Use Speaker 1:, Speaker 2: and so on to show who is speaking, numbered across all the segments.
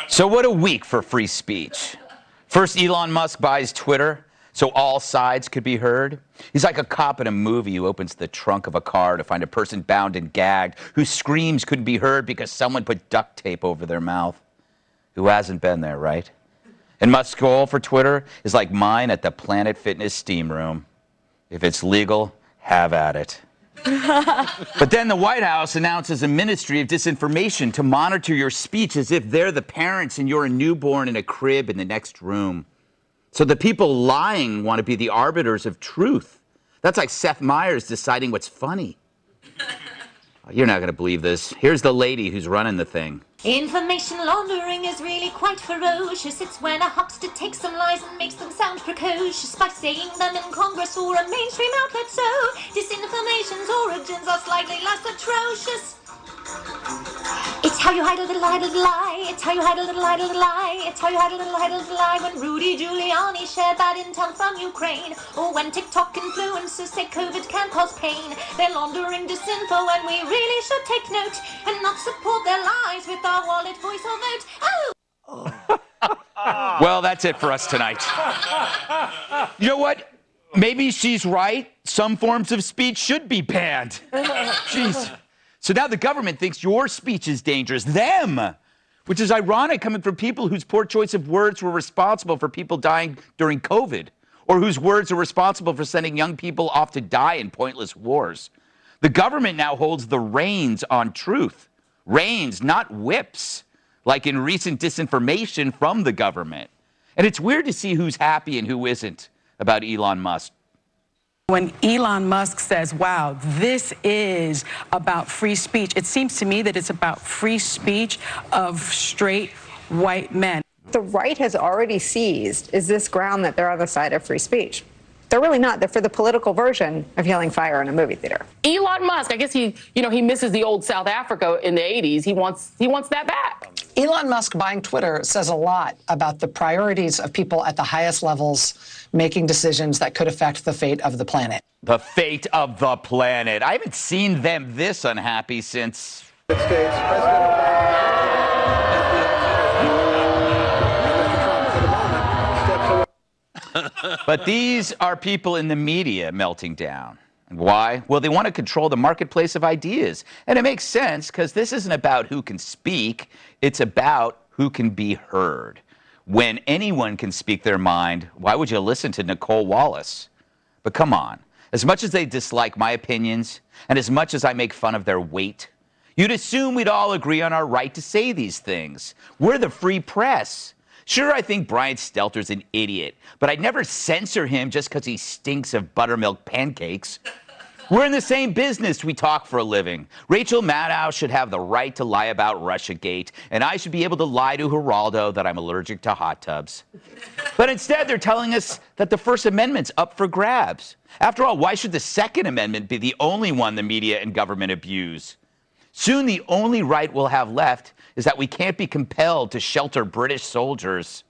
Speaker 1: So what a week for free speech. First, Elon Musk buys Twitter so all sides could be heard. He's like a cop in a movie who opens the trunk of a car to find a person bound and gagged whose screams couldn't be heard because someone put duct tape over their mouth. Who hasn't been there, right? And Musk's goal for Twitter is like mine at the Planet Fitness steam room. If it's legal, have at it. But then the White House announces a ministry of disinformation to monitor your speech as if they're the parents and you're a newborn in a crib in the next room. So the people lying want to be the arbiters of truth. That's like Seth Meyers deciding what's funny. You're not going to believe this. Here's the lady who's running the thing.
Speaker 2: Information laundering is really quite ferocious. It's when a huckster takes some lies and makes them sound precocious by saying them in Congress or a mainstream outlet. So disinformation's origins are slightly less atrocious. It's how you hide a little lie. It's how you hide a little lie. It's how you hide a little lie. When Rudy Giuliani shared bad intel from Ukraine, or when TikTok influencers say COVID can cause pain, they're laundering disinfo and we really should take note and not support their lies with our wallet, voice, or vote. Oh!
Speaker 1: Well, that's it for us tonight. You know what? Maybe she's right. Some forms of speech should be banned. Jeez. So now the government thinks your speech is dangerous. Them! Which is ironic coming from people whose poor choice of words were responsible for people dying during COVID, or whose words are responsible for sending young people off to die in pointless wars. The government now holds the reins on truth. Reins, not whips, like in recent disinformation from the government. And it's weird to see who's happy and who isn't about Elon Musk.
Speaker 3: When Elon Musk says, wow, this is about free speech, it seems to me that it's about free speech of straight white men.
Speaker 4: The right has already seized is this ground that they're on the side of free speech. They're really not. They're for the political version of yelling fire in a movie theater.
Speaker 5: Elon Musk, I guess he misses the old South Africa in the 80s. He wants that back.
Speaker 6: Elon Musk buying Twitter says a lot about the priorities of people at the highest levels making decisions that could affect the fate of the planet.
Speaker 1: The fate of the planet. I haven't seen them this unhappy since... But these are people in the media melting down. And why? Well, they want to control the marketplace of ideas. And it makes sense because this isn't about who can speak. It's about who can be heard. When anyone can speak their mind, why would you listen to Nicole Wallace? But come on. As much as they dislike my opinions, and as much as I make fun of their weight, you'd assume we'd all agree on our right to say these things. We're the free press. Sure, I think Brian Stelter's an idiot, but I'd never censor him just because he stinks of buttermilk pancakes. We're in the same business. We talk for a living. Rachel Maddow should have the right to lie about Russiagate, and I should be able to lie to Geraldo that I'm allergic to hot tubs. But instead, they're telling us that the First Amendment's up for grabs. After all, why should the Second Amendment be the only one the media and government abuse? Soon, the only right we'll have left is that we can't be compelled to shelter British soldiers.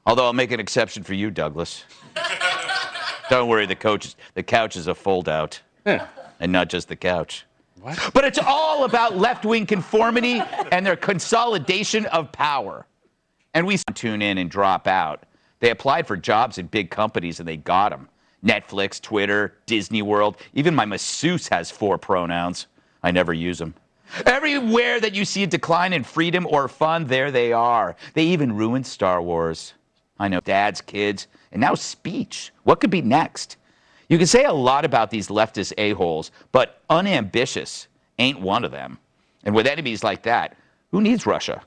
Speaker 1: Although I'll make an exception for you, Douglas. Don't worry, the couch is a fold-out.
Speaker 7: Yeah.
Speaker 1: And not just the couch.
Speaker 7: What?
Speaker 1: But it's all about left-wing conformity and their consolidation of power. And we tune in and drop out. They applied for jobs in big companies and they got them. Netflix, Twitter, Disney World. Even my masseuse has 4 pronouns. I never use them. Everywhere that you see a decline in freedom or fun, there they are. They even ruined Star Wars. I know, dads, kids, and now speech. What could be next? You can say a lot about these leftist a-holes, but unambitious ain't one of them. And with enemies like that, who needs Russia?